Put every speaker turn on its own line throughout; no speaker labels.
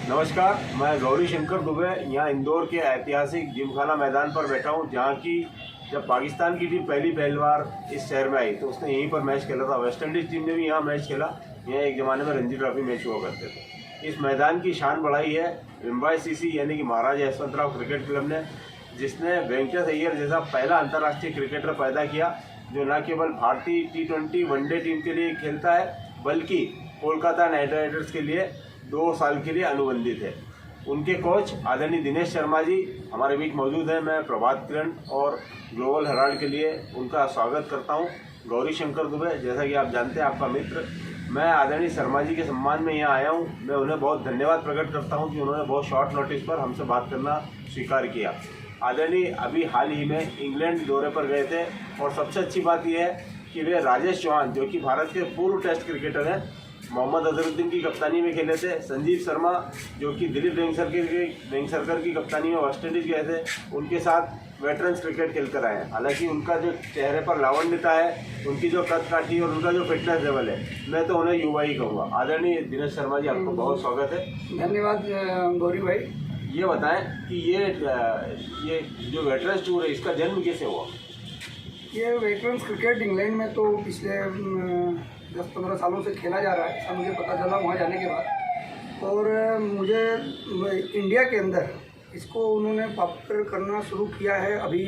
नमस्कार, मैं गौरी शंकर दुबे यहाँ इंदौर के ऐतिहासिक जिमखाना मैदान पर बैठा हूँ, जहाँ की जब पाकिस्तान की टीम पहली बार इस शहर में आई तो उसने यहीं पर मैच खेला था। वेस्ट इंडीज़ टीम ने भी यहाँ मैच खेला। यहाँ एक ज़माने में रणजी ट्रॉफी मैच हुआ करते थे। इस मैदान की शान बढ़ाई है MYCC यानी कि महाराजा यशवंतराव क्रिकेट क्लब ने, जिसने वेंकटेश अय्यर जैसा पहला अंतर्राष्ट्रीय क्रिकेटर पैदा किया, जो न केवल भारतीय T20 वनडे टीम के लिए खेलता है, बल्कि कोलकाता नाइट राइडर्स के लिए 2 साल के लिए अनुबंधित है। उनके कोच आदरणीय दिनेश शर्मा जी हमारे बीच मौजूद हैं। मैं प्रभात किरण और ग्लोबल हेराल्ड के लिए उनका स्वागत करता हूं। गौरी शंकर दुबे, जैसा कि आप जानते हैं, आपका मित्र, मैं आदरणीय शर्मा जी के सम्मान में यहाँ आया हूं। मैं उन्हें बहुत धन्यवाद प्रकट करता हूं कि उन्होंने बहुत शॉर्ट नोटिस पर हमसे बात करना स्वीकार किया। आदरणीय अभी हाल ही में इंग्लैंड दौरे पर गए थे और सबसे अच्छी बात यह है कि वे राजेश चौहान, जो कि भारत के पूर्व टेस्ट क्रिकेटर हैं, मोहम्मद अजहरुद्दीन की कप्तानी में खेले थे। संजीव शर्मा, जो कि दिलीप वेंगसरकर की कप्तानी में वेस्ट इंडीज़ गए थे, उनके साथ वेटरन्स क्रिकेट खेल कर आए हैं। हालांकि उनका जो चेहरे पर लावण्यता है, उनकी जो कद काठी और उनका जो फिटनेस लेवल है, मैं तो उन्हें युवा ही कहूँगा। आदरणीय दिनेश शर्मा जी, आपको बहुत स्वागत है।
धन्यवाद गौरी भाई।
ये बताएं कि ये जो वेटरन्स टूर है, इसका जन्म कैसे हुआ?
ये वेटरन्स क्रिकेट इंग्लैंड में तो पिछले 10-15 सालों से खेला जा रहा है, ऐसा मुझे पता चला वहाँ जाने के बाद। और मुझे इंडिया के अंदर इसको उन्होंने पॉपुलर करना शुरू किया है अभी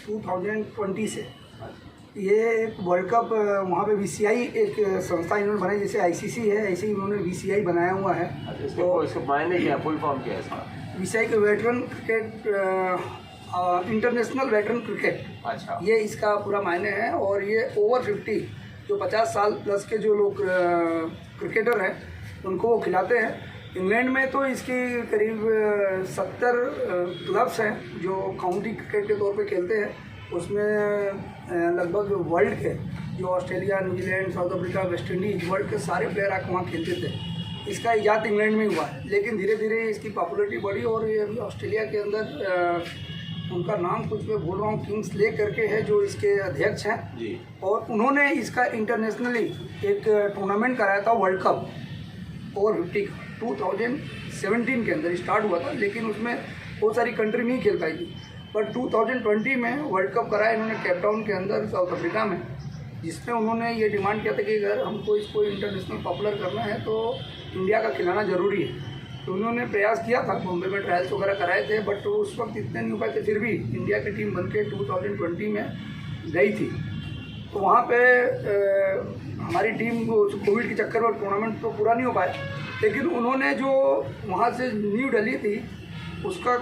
2020 से। ये एक वर्ल्ड कप वहाँ पे VCI एक संस्था इन्होंने बनाई, जैसे ICC है, ऐसे ही उन्होंने VCI बनाया हुआ है।
इसके मायने क्या, फुल फॉर्म क्या है इसका?
VCI के veteran cricket, international veteran cricket,
अच्छा, ये
इसका पूरा मायने है। और ये ओवर 50 जो 50 साल प्लस के जो लोग क्रिकेटर हैं, उनको वो खिलाते हैं। इंग्लैंड में तो इसकी करीब 70 क्लब्स हैं जो काउंटी क्रिकेट के तौर पे खेलते हैं। उसमें लगभग वर्ल्ड के, जो Australia, New Zealand, south Africa, West Indies, world के सारे प्लेयर आके वहाँ खेलते थे। इसका इजाद इंग्लैंड में हुआ है, लेकिन धीरे धीरे इसकी पॉपुलैरिटी बढ़ी और ये अभी ऑस्ट्रेलिया के अंदर उनका नाम कुछ मैं भूल रहा हूँ, किंग्स ले करके है, जो इसके अध्यक्ष हैं जी। और उन्होंने इसका इंटरनेशनली एक टूर्नामेंट कराया था, वर्ल्ड कप ओवर 50 2017 के अंदर स्टार्ट हुआ था, लेकिन उसमें बहुत सारी कंट्री नहीं खेल पाई थी। पर 2020 में वर्ल्ड कप कराया इन्होंने केप टाउन के अंदर, साउथ अफ्रीका में, जिसमें उन्होंने ये डिमांड किया था कि अगर हमको इसको इंटरनेशनल पॉपुलर करना है तो इंडिया का खिलाना ज़रूरी है। तो उन्होंने प्रयास किया था, बॉम्बे में ट्रायल्स वगैरह कराए थे, बट उस वक्त इतने नहीं हो पाए थे। फिर भी इंडिया की टीम बनके 2020 में गई थी। तो वहाँ पे हमारी टीम कोविड के चक्कर में टूर्नामेंट तो पूरा नहीं हो पाया, लेकिन उन्होंने जो वहाँ से नींव डली थी, उसका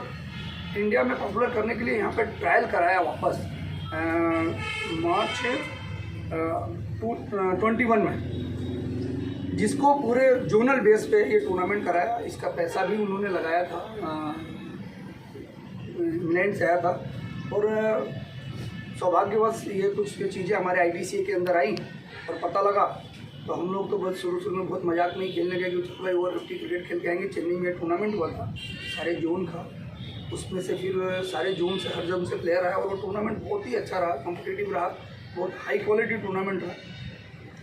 इंडिया में पॉपुलर करने के लिए यहाँ पे ट्रायल कराया वापस मार्च 21 में, जिसको पूरे जोनल बेस पे ये टूर्नामेंट कराया। इसका पैसा भी उन्होंने लगाया था, इंग्लैंड से आया था। और सौभाग्यवश ये कुछ चीज़ें हमारे ITC के अंदर आई और पता लगा, तो हम लोग तो बस शुरू में बहुत मजाक में ही खेलने गए कि भाई ओवर 50 क्रिकेट खेल के आएंगे। चेन्नई में टूर्नामेंट हुआ था, सारे जोन का, उसमें से फिर सारे जोन से, हर जोन से प्लेयर आया और वो टूर्नामेंट बहुत ही अच्छा रहा, कॉम्पिटिटिव रहा, बहुत हाई क्वालिटी टूर्नामेंट रहा।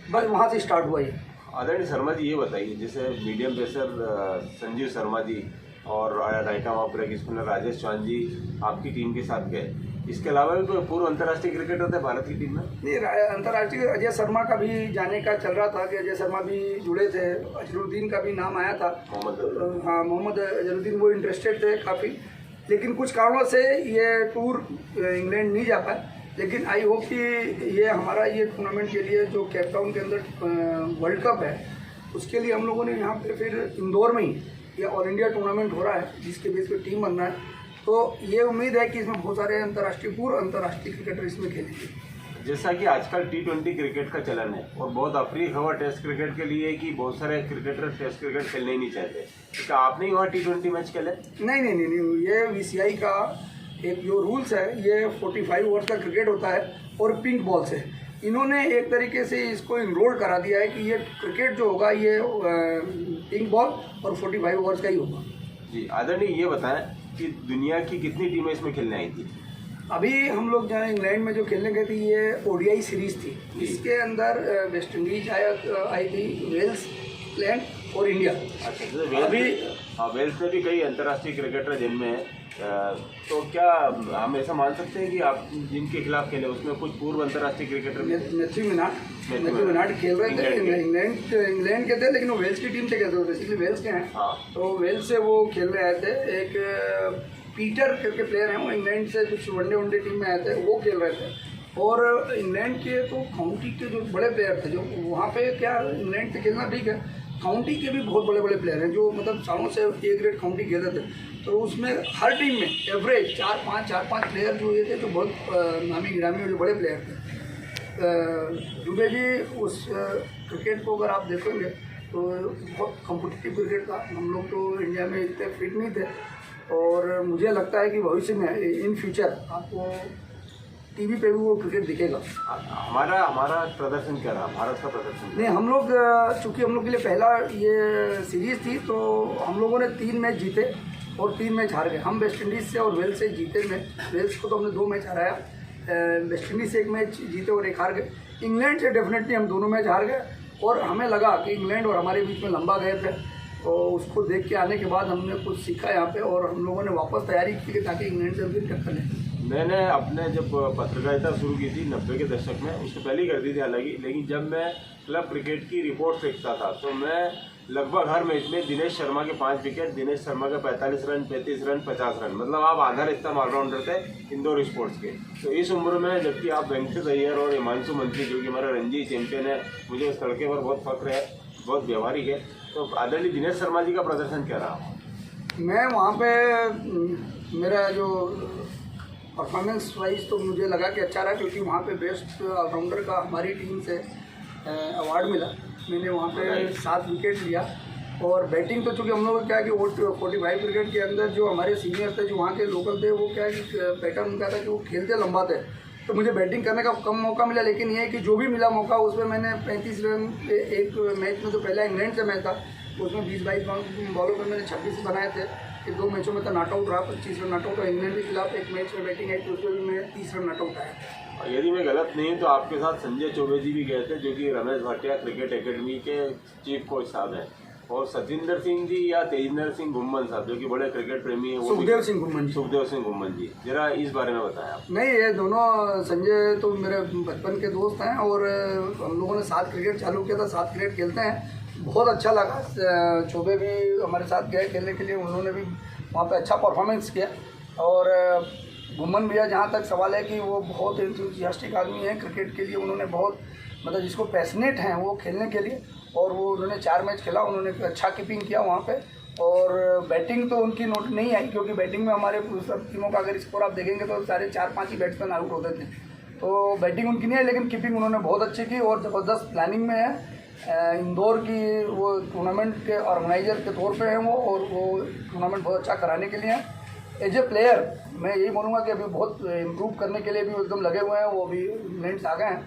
बस वहाँ से स्टार्ट हुआ ये।
आदरणीय शर्मा जी, ये बताइए, जैसे मीडियम पेसर संजीव शर्मा जी और रायका मापरा स्पिनर राजेश चौहान जी आपकी टीम के साथ गए, इसके अलावा भी कोई पूर्व अंतर्राष्ट्रीय क्रिकेटर थे भारत की टीम में?
नहीं, अंतर्राष्ट्रीय अजय शर्मा का भी जाने का चल रहा था कि अजय शर्मा भी जुड़े थे, अजहरुद्दीन का भी नाम आया था, मोहम्मद अजहरुद्दीन, वो इंटरेस्टेड थे काफ़ी, लेकिन कुछ कारणों से ये टूर इंग्लैंड नहीं जा पाए। लेकिन आई होप कि ये हमारा ये टूर्नामेंट के लिए जो केप टाउन के अंदर वर्ल्ड कप है, उसके लिए हम लोगों ने यहाँ पे फिर इंदौर में ही ये ऑल इंडिया टूर्नामेंट हो रहा है, जिसके बेस पे टीम बनना है। तो ये उम्मीद है कि इसमें बहुत सारे पूर्व अंतर्राष्ट्रीय क्रिकेटर इसमें खेलेंगे।
जैसा कि आजकल T20 क्रिकेट का चलन है और बहुत अप्रिय खबर टेस्ट क्रिकेट के लिए कि बहुत सारे क्रिकेटर टेस्ट क्रिकेट खेलने ही नहीं चाहते, तो क्या आपने ही वहाँ T20 मैच खेले?
नहीं, ये VCI का एक जो रूल्स है, ये 45 ओवर का क्रिकेट होता है और पिंक बॉल से इन्होंने एक तरीके से इसको इनरोल करा दिया है कि ये क्रिकेट जो होगा ये पिंक बॉल और 45 ओवर्स का ही होगा।
जी आदरणीय, ये बताएं कि दुनिया की कितनी टीमें इसमें खेलने आई थी?
अभी हम लोग जहाँ इंग्लैंड में जो खेलने गए थे, ये ODI सीरीज़ थी। इसके अंदर वेस्ट इंडीज आई थी, वेल्स, इंग्लैंड और इंडिया।
अच्छा, वेल्स में भी कई अंतर्राष्ट्रीय क्रिकेटर जिनमें तो क्या हम ऐसा मान सकते हैं कि आप जिनके खिलाफ खेले उसमें कुछ पूर्व अंतर्राष्ट्रीय क्रिकेटर?
मैथ्यू मिनाट खेल रहे थे, इंग्लैंड के थे, लेकिन वो वेल्स की टीम से खेलते थे, बेसिकली वेल्स के हैं। तो वेल्स से वो खेल रहे आए थे। एक पीटर करके प्लेयर हैं, वो इंग्लैंड से कुछ वनडे टीम में आए थे, वो खेल रहे थे। और इंग्लैंड के तो काउंटी के जो बड़े प्लेयर थे, जो वहाँ पे क्या इंग्लैंड से खेलना ठीक है, काउंटी के भी बहुत बड़े प्लेयर हैं जो मतलब सालों से A ग्रेड काउंटी खेलते थे। तो उसमें हर टीम में एवरेज 4-5 प्लेयर जो ये थे, जो बहुत नामी गिरामी जो बड़े प्लेयर थे। दुबे जी, उस क्रिकेट को अगर आप देखोगे तो बहुत कॉम्पिटिटिव क्रिकेट था। हम लोग तो इंडिया में इतने फिट नहीं थे, और मुझे लगता है कि भविष्य में इन फ्यूचर आपको टीवी पे भी वो क्रिकेट दिखेगा।
हमारा प्रदर्शन क्या रहा, भारत का प्रदर्शन?
नहीं, हम लोग चूँकि हम लोग के लिए पहला ये सीरीज़ थी, तो हम लोगों ने 3 मैच जीते और 3 मैच हार गए। हम वेस्ट इंडीज़ से और वेल्स से जीते मैच। वेल्स को तो हमने 2 मैच हराया, वेस्ट इंडीज़ से 1 मैच जीते और 1 हार गए। इंग्लैंड से डेफिनेटली हम दोनों मैच हार गए, और हमें लगा कि इंग्लैंड और हमारे बीच में लंबा गैप है। तो उसको देख के आने के बाद हमने कुछ सीखा यहाँ पे, और हम लोगों ने वापस तैयारी की ताकि इंग्लैंड से भी टक्कर लें।
मैंने अपने जब पत्रकारिता शुरू की थी 90 के दशक में, उससे पहले ही कर दी थी हालांकि, लेकिन जब मैं क्लब क्रिकेट की रिपोर्ट देखता था तो मैं लगभग हर मैच में दिनेश शर्मा के 5 विकेट, दिनेश शर्मा के 45 रन, 35 रन, 50 रन, मतलब आप आधा रिश्ता ऑलराउंडर थे इंदौर स्पोर्ट्स के। तो इस उम्र में जबकि आप वेंकटेश अय्यर और हिमांशु मंत्री, जो कि हमारा रणजी चैंपियन है, मुझे उस लड़के पर बहुत फख्र है, बहुत व्यवहारिक है। तो आदरणीय दिनेश शर्मा जी का प्रदर्शन क्या रहा?
मैं वहाँ पे मेरा जो परफॉर्मेंस वाइज तो मुझे लगा कि अच्छा रहा, क्योंकि वहाँ पे बेस्ट ऑलराउंडर का हमारी टीम से अवार्ड मिला। मैंने वहाँ पे 7 विकेट लिया, और बैटिंग तो चूँकि हम लोग क्या है कि 45 क्रिकेट के अंदर जो हमारे सीनियर थे, जो वहाँ के लोकल थे, वो क्या है कि पैटर्न उनका था कि वो खेलते लंबा थे, तो मुझे बैटिंग करने का कम मौका मिला। लेकिन ये है कि जो भी मिला मौका, उसमें मैंने 35 रन एक मैच में, तो पहला इंग्लैंड से मैच था, उसमें 20-22 बॉलों पर मैंने 26 बनाए थे। फिर 2 मैचों में तो नॉट आउट रहा, 25 रन नॉट आउट, और इंग्लैंड के खिलाफ एक मैच में बैटिंग आई तो उसमें भी मैं 30 रन नॉट आउट आया।
यदि मैं गलत नहीं तो आपके साथ संजय चौबे जी भी गए थे, जो कि रमेश भाटिया क्रिकेट एकेडमी के चीफ कोच साहब हैं, और सचिंदर सिंह जी या तेजिंदर सिंह घुम्मन साहब, जो कि बड़े क्रिकेट प्रेमी हैं,
सुखदेव सिंह
घुम्मन जी, जरा इस बारे में बताएं आप।
नहीं, ये दोनों, संजय तो मेरे बचपन के दोस्त हैं, और हम लोगों ने साथ क्रिकेट चालू किया था, साथ क्रिकेट खेलते हैं, बहुत अच्छा लगा। चौबे भी हमारे साथ गए खेलने के लिए, उन्होंने भी वहाँ पे अच्छा परफॉर्मेंस किया। और घुम्मन भैया, जहाँ तक सवाल है कि वो बहुत एंथुसियास्टिक आदमी है क्रिकेट के लिए, उन्होंने बहुत मतलब जिसको पैशनेट हैं वो खेलने के लिए, और वो उन्होंने 4 मैच खेला, उन्होंने अच्छा कीपिंग किया वहाँ पे। और बैटिंग तो उनकी नोट नहीं आई, क्योंकि बैटिंग में हमारे सब टीमों का अगर स्कोर आप देखेंगे तो सारे 4-5 ही बैट्समैन आउट होते थे, तो बैटिंग उनकी नहीं है, लेकिन कीपिंग उन्होंने बहुत अच्छी की, और ज़बरदस्त प्लानिंग में है। इंदौर की वो टूर्नामेंट के ऑर्गेनाइजर के तौर पे हैं वो, और वो टूर्नामेंट बहुत अच्छा कराने के लिए हैं। एज ए प्लेयर मैं यही बोलूँगा कि अभी बहुत इम्प्रूव करने के लिए भी एकदम लगे हुए हैं, वो अभी इंग्लैंड से आ गए हैं,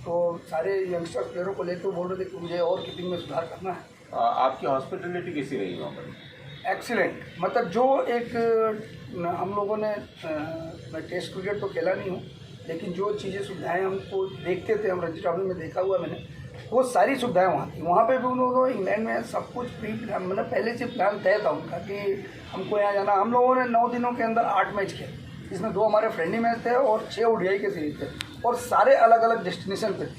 तो सारे यंगस्टर प्लेयरों को लेकर बोल रहे थे कि मुझे और कीपिंग में सुधार करना है।
आपकी हॉस्पिटलिटी कैसी रही वहाँ पर?
एक्सीलेंट, मतलब जो एक हम लोगों ने, मैं टेस्ट क्रिकेट तो खेला नहीं हूँ, लेकिन जो चीज़ें सुविधाएँ हमको देखते थे, हम रणजी ट्रॉफी में देखा हुआ मैंने, वो सारी सुविधाएं वहाँ थी। वहाँ पे भी उन्होंने इंग्लैंड में सब कुछ प्री प्लान, मतलब पहले से प्लान तय था उनका कि हमको यहाँ जाना। हम लोगों ने 9 दिनों के अंदर 8 मैच खेले, इसमें 2 हमारे फ्रेंडली मैच थे और 6 ODI के सीरीज थे, और सारे अलग अलग डेस्टिनेशन पे।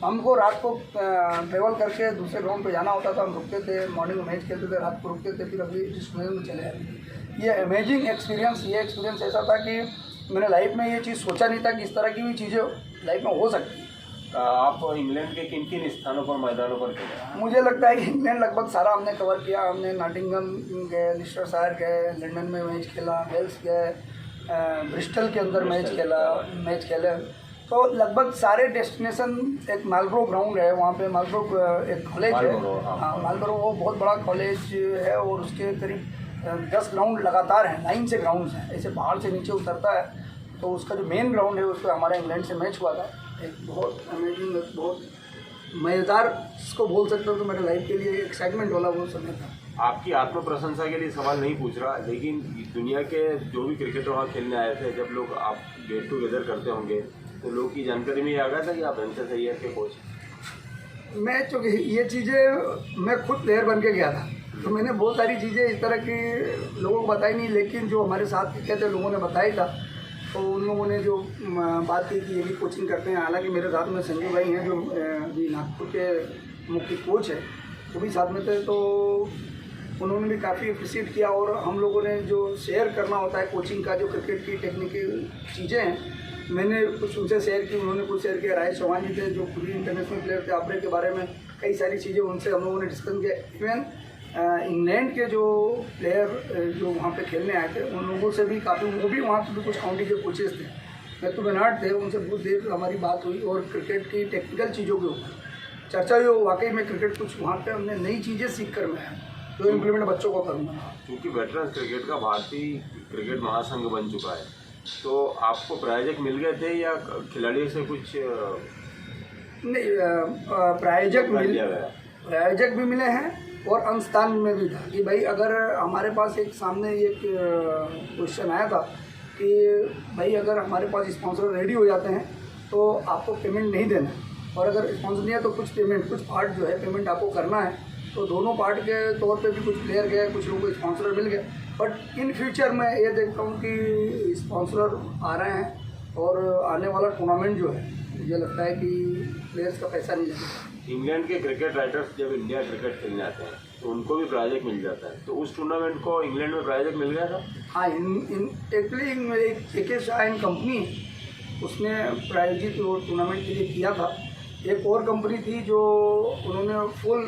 हमको रात को ट्रेवल करके दूसरे ग्राउंड पे जाना होता था, हम रुकते थे, मॉर्निंग में मैच खेलते थे, रात को रुकते थे, फिर अगली डेस्टिनेशन में चले जाते थे। ये अमेजिंग एक्सपीरियंस, ये एक्सपीरियंस ऐसा था कि मैंने लाइफ में ये चीज़ सोचा नहीं था कि इस तरह की भी चीज़ें लाइफ में हो सकती है।
आप इंग्लैंड के किन किन स्थानों पर, मैदानों पर खेले?
मुझे लगता है कि इंग्लैंड लगभग सारा हमने कवर किया। हमने नॉटिंघम गए, लिस्टरशायर गए, लंदन में मैच खेला, वेल्स गए, ब्रिस्टल के अंदर मैच खेले। तो लगभग सारे डेस्टिनेशन, एक मालब्रो ग्राउंड है वहाँ पे, मालब्रो एक कॉलेज है, हाँ मालब्रो, वो बहुत बड़ा कॉलेज है, और उसके करीब 10 ग्राउंड लगातार हैं, लाइन से ग्राउंड्स हैं, ऐसे पहाड़ से नीचे उतरता है। तो उसका जो मेन ग्राउंड है उस पर हमारा इंग्लैंड से मैच हुआ था। एक बहुत अमेजिंग, बहुत मज़ेदार इसको बोल सकते हो, तो मेरे लाइफ के लिए एक्साइटमेंट वाला वो समय था।
आपकी आत्म प्रशंसा के लिए सवाल नहीं पूछ रहा, लेकिन दुनिया के जो भी क्रिकेटर वहाँ खेलने आए थे, जब लोग आप गेट टुगेदर करते होंगे तो लोग की जानकारी में आ गया था कि आप एमएस अय्यर के कोच?
मैं चूँकि ये चीज़ें मैं खुद प्लेयर बन के गया था, तो मैंने बहुत सारी चीज़ें इस तरह की लोगों को बताई नहीं, लेकिन जो हमारे साथ के थे लोगों ने बताई था। तो उन लोगों ने जो बात की कि ये भी कोचिंग करते हैं, हालांकि मेरे साथ में संजू भाई हैं जो अभी नागपुर के मुख्य कोच है, वो भी साथ में थे। तो उन्होंने भी काफ़ी अप्रिशिएट किया, और हम लोगों ने जो शेयर करना होता है कोचिंग का, जो क्रिकेट की टेक्निकल चीज़ें हैं, मैंने कुछ उनसे शेयर की, उन्होंने कुछ शेयर किया। राजेश चौहान जी थे जो पूरी इंटरनेशनल प्लेयर थे, आपरे के बारे में कई सारी चीज़ें उनसे हम लोगों ने डिस्कस किया। इवन इंग्लैंड के जो प्लेयर जो वहाँ पे खेलने आए थे, उन लोगों से भी काफ़ी, वो भी वहाँ पे भी कुछ काउंटी के कोचेस थे, मैथ्यू बेनार्ड थे, उनसे बहुत देर हमारी बात हुई, और क्रिकेट की टेक्निकल चीज़ों के ऊपर चर्चा हुई। वाकई में क्रिकेट कुछ वहाँ पे हमने नई चीज़ें सीख कर मैं आया, जो इम्प्लीमेंट बच्चों को करूँगा।
क्योंकि वेटरन क्रिकेट का भारतीय क्रिकेट महासंघ बन चुका है, तो आपको प्रायोजक मिल गए थे या खिलाड़ियों से कुछ
नहीं? प्रायोजक भी मिले हैं, और अंशदान में भी था कि भाई अगर हमारे पास एक सामने एक क्वेश्चन आया था कि भाई अगर हमारे पास स्पॉन्सर रेडी हो जाते हैं तो आपको पेमेंट नहीं देना, और अगर स्पॉन्सर नहीं है तो कुछ पेमेंट, कुछ पार्ट जो है पेमेंट आपको करना है। तो दोनों पार्ट के तौर पे भी कुछ प्लेयर गए, कुछ लोगों को स्पॉन्सर मिल गए। बट इन फ्यूचर मैं ये देखता हूँ कि स्पॉन्सर आ रहे हैं, और आने वाला टूर्नामेंट जो है मुझे लगता है कि प्लेयर्स का पैसा नहीं लगेगा।
इंग्लैंड के क्रिकेट राइटर्स जब इंडिया क्रिकेट खेलने आते हैं तो उनको भी प्रायोजक मिल जाता है, तो उस टूर्नामेंट को इंग्लैंड में प्रायोजक मिल गया था?
हाँ, एक्चुअली एक शाइन कंपनी उसने प्रायोजित वो टूर्नामेंट के लिए किया था। एक और कंपनी थी जो उन्होंने फुल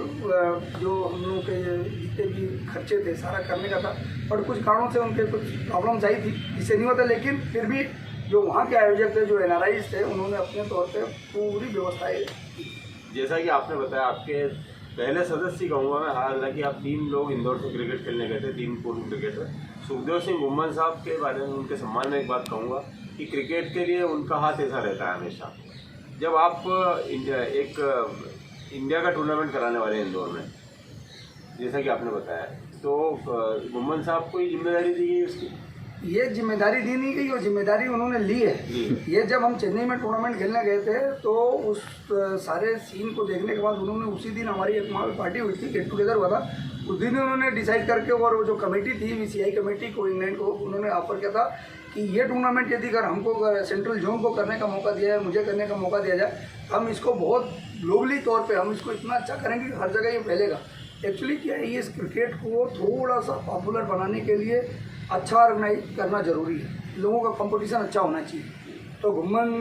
जो हम लोगों के जितने भी खर्चे थे सारा करने का था, पर कुछ कारणों से उनके कुछ प्रॉब्लम्स आई थी, इससे नहीं होता। लेकिन फिर भी जो वहाँ के आयोजक थे, जो NRIs थे, उन्होंने अपने तौर पे पूरी व्यवस्थाएं की।
जैसा कि आपने बताया, आपके पहले सदस्य कहूँगा मैं, हालांकि आप 3 लोग इंदौर से क्रिकेट खेलने गए थे, 3 पूर्व क्रिकेटर। सुखदेव सिंह गुम्मन साहब के बारे में, उनके सम्मान में एक बात कहूँगा कि क्रिकेट के लिए उनका हाथ ऐसा रहता है हमेशा। जब आप इंडिया का टूर्नामेंट कराने वाले हैं इंदौर में, जैसा कि आपने बताया, तो गुम्मन साहब को ही जिम्मेदारी दी गई उसकी?
ये जिम्मेदारी दी नहीं गई, वो जिम्मेदारी उन्होंने ली है। ये जब हम चेन्नई में टूर्नामेंट खेलने गए थे तो उस सारे सीन को देखने के बाद उन्होंने उसी दिन हमारी एक वहाँ पार्टी हुई थी, गेट टुगेदर हुआ था, उस दिन उन्होंने डिसाइड करके, और वो जो कमेटी थी VCI कमेटी को इंग्लैंड को, उन्होंने ऑफर किया था कि ये टूर्नामेंट यदि अगर हमको सेंट्रल जोन को करने का मौका दिया जाए, मुझे करने का मौका दिया जाए, हम इसको बहुत ग्लोबली तौर पर हम इसको इतना अच्छा करेंगे कि हर जगह ये फैलेगा। एक्चुअली क्या है, ये इस क्रिकेट को थोड़ा सा पॉपुलर बनाने के लिए अच्छा ऑर्गेनाइज करना ज़रूरी है, लोगों का कंपटीशन अच्छा होना चाहिए। तो गुम्मन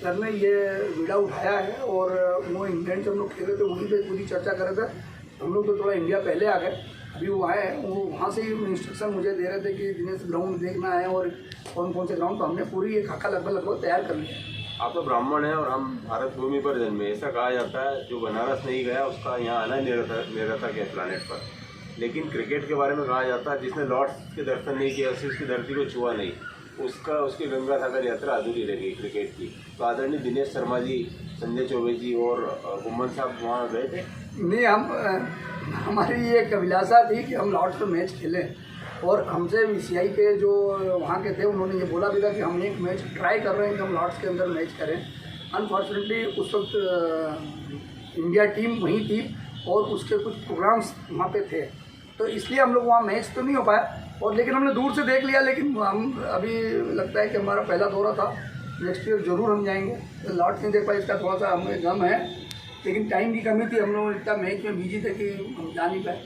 सर ने ये बीड़ा उठाया है, और वो इंग्लैंड से हम लोग खेले थे, वहीं पे पूरी चर्चा कर रहे थे। हम लोग तो थोड़ा इंडिया पहले आ गए, अभी वो आए हैं, वो वहाँ से ही इंस्ट्रक्शन मुझे दे रहे थे कि दिनेश ग्राउंड देखना है और कौन कौन से ग्राउंड, तो हमने पूरी एक खाका लगभग तैयार कर लिया।
आप तो ब्राह्मण हैं और हम भारत भूमि पर जन्मे, ऐसा कहा जाता है जो बनारस नहीं गया उसका यहाँ आना निरर्थक है प्लानेट पर। लेकिन क्रिकेट के बारे में कहा जाता है जिसने लॉर्ड्स के दर्शन नहीं किया, उसकी धरती को छुआ नहीं, उसकी गंगा सागर यात्रा अधूरी रह गई क्रिकेट की। तो आदरणीय दिनेश शर्मा जी, संजय चौबे जी और गुम्मन साहब वहाँ गए थे?
नहीं, हमारी ये एक अभिलाषा थी कि हम लॉर्ड्स में मैच खेलें, और हमसे VCI के जो वहाँ के थे उन्होंने ये बोला भी था कि हम एक मैच ट्राई कर रहे हैं कि हम लॉर्ड्स के अंदर मैच करें। अनफॉर्चुनेटली उस वक्त इंडिया टीम वहीं थी और उसके कुछ प्रोग्राम्स वहाँ पे थे, तो इसलिए हम लोग वहाँ मैच तो नहीं हो पाया, और लेकिन हमने दूर से देख लिया। लेकिन हम अभी लगता है कि हमारा पहला दौरा था, नेक्स्ट ईयर ज़रूर हम जाएंगे। लॉर्ड्स नहीं देख पाए, इसका थोड़ा सा हमें गम है, लेकिन टाइम की कमी थी, हम लोग इतना मैच में बिजी थे कि हम जा नहीं पाए।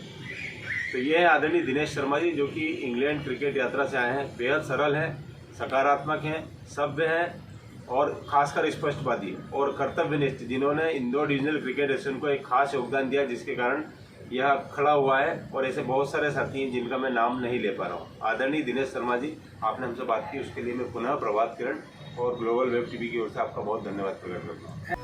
तो ये है आदरणीय दिनेश शर्मा जी, जो कि इंग्लैंड क्रिकेट यात्रा से आए हैं। बेहद सरल हैं, सकारात्मक हैं, सभ्य हैं और खासकर स्पष्टवादी और कर्तव्यनिष्ठ, जिन्होंने इंदौर डिविजनल क्रिकेट एसोसिएशन को एक खास योगदान दिया, जिसके कारण यह खड़ा हुआ है। और ऐसे बहुत सारे साथी हैं जिनका मैं नाम नहीं ले पा रहा हूँ। आदरणीय दिनेश शर्मा जी, आपने हमसे बात की, उसके लिए मैं पुनः प्रभात किरण और ग्लोबल वेब टीवी की ओर से आपका बहुत धन्यवाद प्रकट करता हूँ।